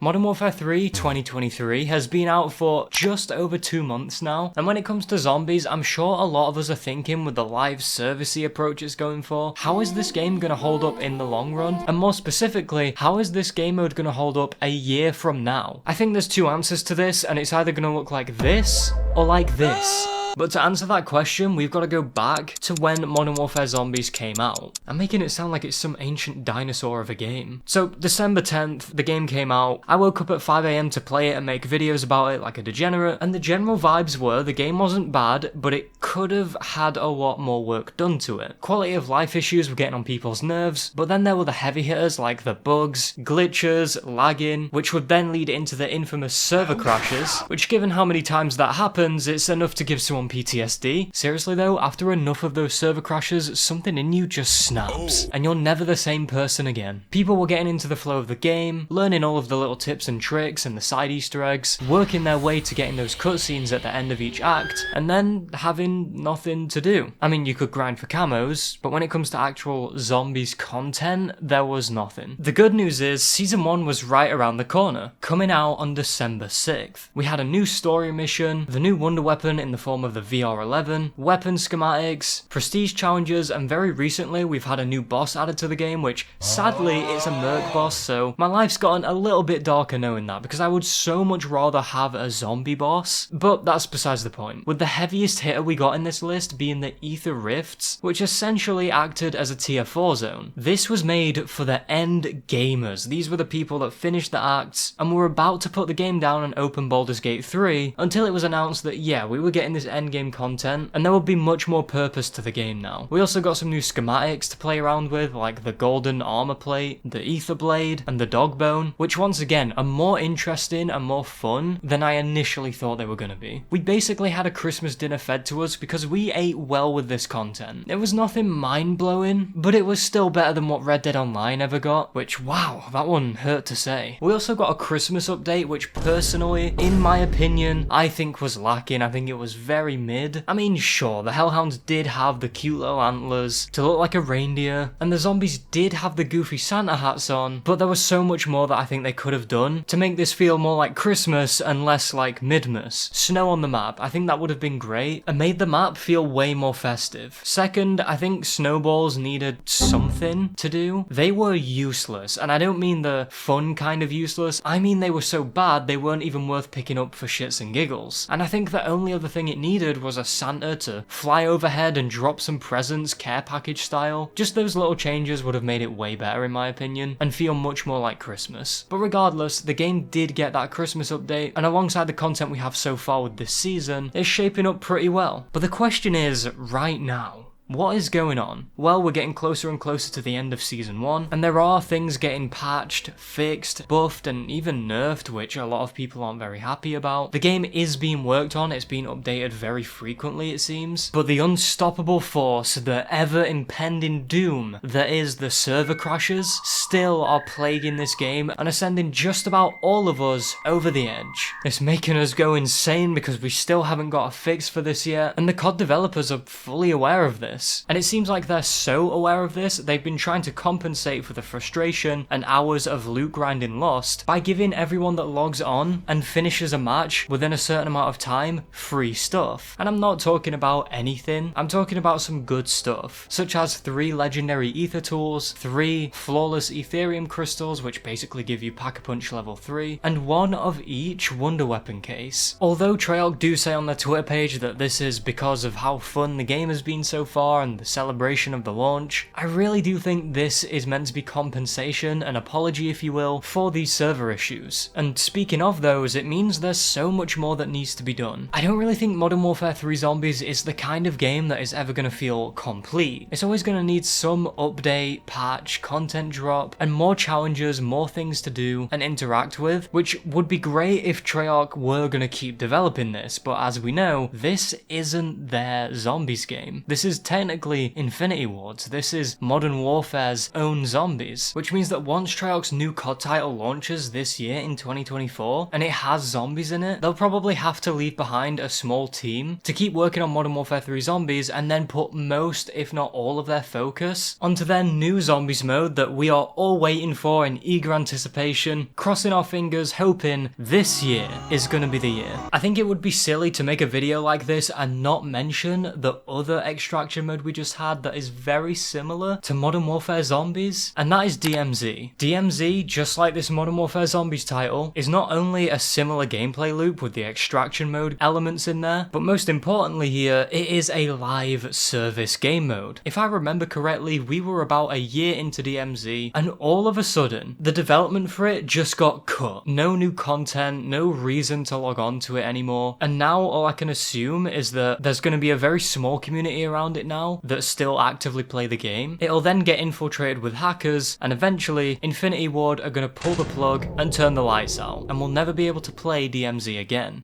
Modern Warfare 3 2023 has been out for just over 2 months now, and when it comes to zombies, I'm sure a lot of us are thinking with the live servicey approach it's going for, how is this game going to hold up in the long run? And more specifically, how is this game mode going to hold up a year from now? I think there's two answers to this, and it's either going to look like this, or like this. But to answer that question, we've got to go back to when Modern Warfare Zombies came out. I'm making it sound like it's some ancient dinosaur of a game. So, December 10th, the game came out. I woke up at 5 AM to play it and make videos about it like a degenerate, and the general vibes were the game wasn't bad, but it could have had a lot more work done to it. Quality of life issues were getting on people's nerves, but then there were the heavy hitters like the bugs, glitches, lagging, which would then lead into the infamous server crashes, which given how many times that happens, it's enough to give someone PTSD. Seriously though, after enough of those server crashes, something in you just snaps, and you're never the same person again. People were getting into the flow of the game, learning all of the little tips and tricks and the side Easter eggs, working their way to getting those cutscenes at the end of each act, and then having nothing to do. I mean, you could grind for camos, but when it comes to actual zombies content, there was nothing. The good news is, Season 1 was right around the corner, coming out on December 6th. We had a new story mission, the new wonder weapon in the form of the VR11, weapon schematics, prestige challenges, and very recently we've had a new boss added to the game, which sadly it's a merc boss, so my life's gotten a little bit darker knowing that, because I would so much rather have a zombie boss, but that's besides the point. With the heaviest hitter we got in this list being the Ether Rifts, which essentially acted as a tier 4 zone. This was made for the end gamers. These were the people that finished the acts and were about to put the game down and open Baldur's Gate 3 until it was announced that yeah, we were getting this endgame content and there would be much more purpose to the game now. We also got some new schematics to play around with, like the golden armor plate, the ether blade, and the dog bone, which once again are more interesting and more fun than I initially thought they were going to be. We basically had a Christmas dinner fed to us because we ate well with this content. It was nothing mind-blowing, but it was still better than what Red Dead Online ever got, which wow, that one hurt to say. We also got a Christmas update, which personally, in my opinion, I think was lacking. I think it was very mid. I mean, sure, the Hellhounds did have the cute little antlers to look like a reindeer, and the zombies did have the goofy Santa hats on, but there was so much more that I think they could have done to make this feel more like Christmas and less like Midmas. Snow on the map, I think that would have been great, and made the map feel way more festive. Second, I think snowballs needed something to do. They were useless, and I don't mean the fun kind of useless, I mean they were so bad they weren't even worth picking up for shits and giggles. And I think the only other thing it needed was a Santa to fly overhead and drop some presents care package style. Just those little changes would have made it way better in my opinion, and feel much more like Christmas. But regardless, the game did get that Christmas update, and alongside the content we have so far with this season, it's shaping up pretty well. But the question is, right now, what is going on? Well, we're getting closer and closer to the end of Season 1, and there are things getting patched, fixed, buffed, and even nerfed, which a lot of people aren't very happy about. The game is being worked on, it's being updated very frequently it seems, but the unstoppable force, the ever-impending doom that is the server crashes, still are plaguing this game and are sending just about all of us over the edge. It's making us go insane because we still haven't got a fix for this yet, and the COD developers are fully aware of this. And it seems like they're so aware of this, they've been trying to compensate for the frustration and hours of loot grinding lost by giving everyone that logs on and finishes a match within a certain amount of time free stuff. And I'm not talking about anything, I'm talking about some good stuff, such as 3 legendary ether tools, 3 flawless Ethereum crystals which basically give you Pack-a-Punch level 3, and 1 of each wonder weapon case. Although Treyarch do say on their Twitter page that this is because of how fun the game has been so far and the celebration of the launch, I really do think this is meant to be compensation, an apology if you will, for these server issues. And speaking of those, it means there's so much more that needs to be done. I don't really think Modern Warfare 3 Zombies is the kind of game that is ever going to feel complete. It's always going to need some update, patch, content drop, and more challenges, more things to do and interact with, which would be great if Treyarch were going to keep developing this, but as we know, this isn't their Zombies game. This is 10 technically Infinity Ward's. This is Modern Warfare's own zombies, which means that once Treyarch's new COD title launches this year in 2024, and it has zombies in it, they'll probably have to leave behind a small team to keep working on Modern Warfare 3 zombies and then put most, if not all of their focus onto their new zombies mode that we are all waiting for in eager anticipation, crossing our fingers, hoping this year is gonna be the year. I think it would be silly to make a video like this and not mention the other extraction mode we just had that is very similar to Modern Warfare Zombies, and that is DMZ. DMZ, just like this Modern Warfare Zombies title, is not only a similar gameplay loop with the extraction mode elements in there, but most importantly here, it is a live service game mode. If I remember correctly, we were about a year into DMZ, and all of a sudden, the development for it just got cut. No new content, no reason to log on to it anymore, and now all I can assume is that there's going to be a very small community around it now that still actively play the game. It'll then get infiltrated with hackers, and eventually Infinity Ward are going to pull the plug and turn the lights out, and we'll never be able to play DMZ again.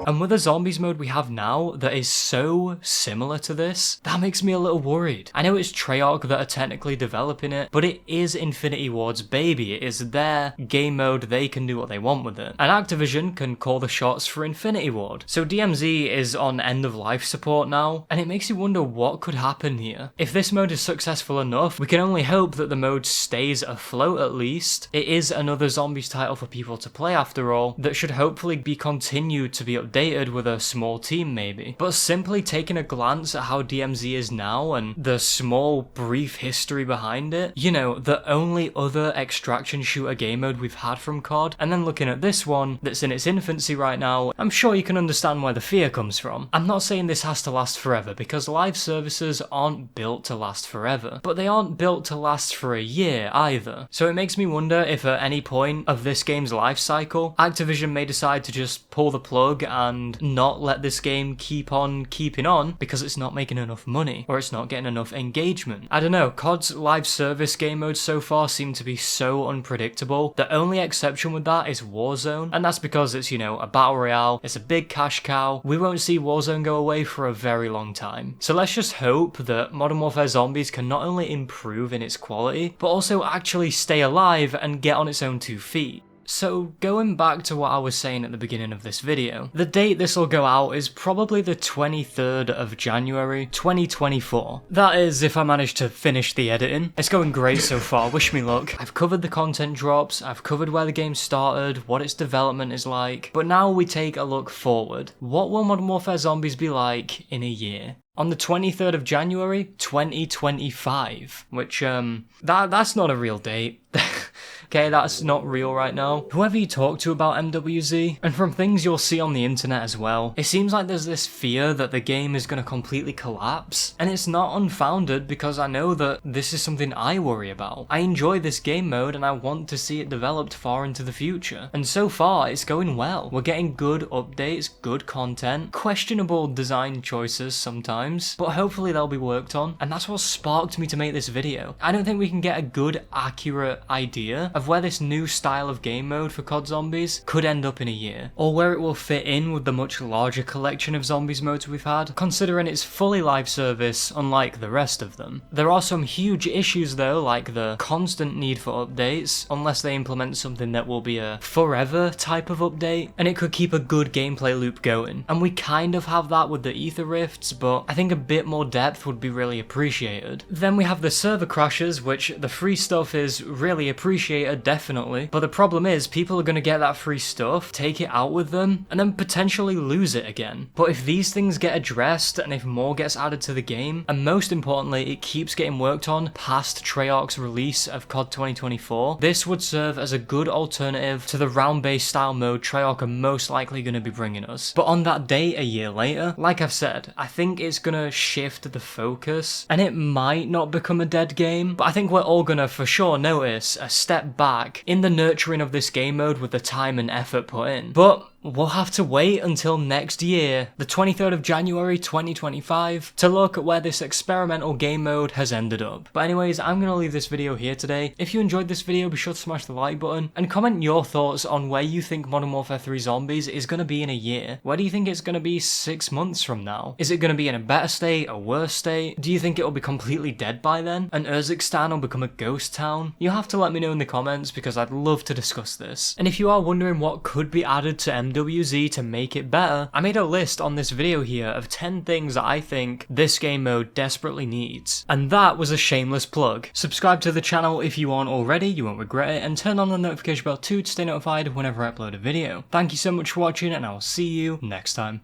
And with the zombies mode we have now that is so similar to this, that makes me a little worried. I know it's Treyarch that are technically developing it, but it is Infinity Ward's baby. It is their game mode, they can do what they want with it. And Activision can call the shots for Infinity Ward. So DMZ is on end of life support now, and it makes you wonder what could happen here. If this mode is successful enough, we can only hope that the mode stays afloat at least. It is another zombies title for people to play after all, that should hopefully be continued to be updated with a small team maybe. But simply taking a glance at how DMZ is now and the small brief history behind it, you know, the only other extraction shooter game mode we've had from COD, and then looking at this one that's in its infancy right now, I'm sure you can understand where the fear comes from. I'm not saying this has to last forever, because live services aren't built to last forever, but they aren't built to last for a year either. So it makes me wonder if at any point of this game's life cycle, Activision may decide to just pull the plug and not let this game keep on keeping on because it's not making enough money or it's not getting enough engagement. I don't know, COD's live service game modes so far seem to be so unpredictable. The only exception with that is Warzone, and that's because it's, you know, a battle royale, it's a big cash cow. We won't see Warzone go away for a very long time. So let's just hope that Modern Warfare Zombies can not only improve in its quality, but also actually stay alive and get on its own 2 feet. So going back to what I was saying at the beginning of this video, the date this will go out is probably the 23rd of January 2024. That is if I manage to finish the editing. It's going great so far, wish me luck. I've covered the content drops, I've covered where the game started, what its development is like, but now we take a look forward. What will Modern Warfare Zombies be like in a year? On the 23rd of January 2025, which that's not a real date. Okay, that's not real right now. Whoever you talk to about MWZ, and from things you'll see on the internet as well, it seems like there's this fear that the game is going to completely collapse, and it's not unfounded because I know that this is something I worry about. I enjoy this game mode and I want to see it developed far into the future, and so far it's going well. We're getting good updates, good content, questionable design choices sometimes, but hopefully they'll be worked on, and that's what sparked me to make this video. I don't think we can get a good, accurate idea of where this new style of game mode for COD Zombies could end up in a year, or where it will fit in with the much larger collection of zombies modes we've had, considering it's fully live service unlike the rest of them. There are some huge issues though, like the constant need for updates, unless they implement something that will be a forever type of update, and it could keep a good gameplay loop going. And we kind of have that with the Ether Rifts, but I think a bit more depth would be really appreciated. Then we have the server crashes, which the free stuff is really appreciated, definitely, but the problem is people are going to get that free stuff, take it out with them, and then potentially lose it again. But if these things get addressed, and if more gets added to the game, and most importantly it keeps getting worked on past Treyarch's release of COD 2024, this would serve as a good alternative to the round-based style mode Treyarch are most likely going to be bringing us. But on that date a year later, like I've said, I think it's going to shift the focus, and it might not become a dead game, but I think we're all going to for sure notice a step back in the nurturing of this game mode with the time and effort put in. But we'll have to wait until next year, the 23rd of January 2025, to look at where this experimental game mode has ended up. But anyways, I'm going to leave this video here today. If you enjoyed this video, be sure to smash the like button and comment your thoughts on where you think Modern Warfare 3 Zombies is going to be in a year. Where do you think it's going to be 6 months from now? Is it going to be in a better state, a worse state? Do you think it will be completely dead by then? And Urzikstan will become a ghost town? You'll have to let me know in the comments because I'd love to discuss this. And if you are wondering what could be added to MWZ to make it better, I made a list on this video here of 10 things that I think this game mode desperately needs. And that was a shameless plug. Subscribe to the channel if you aren't already, you won't regret it, and turn on the notification bell too to stay notified whenever I upload a video. Thank you so much for watching, and I will see you next time.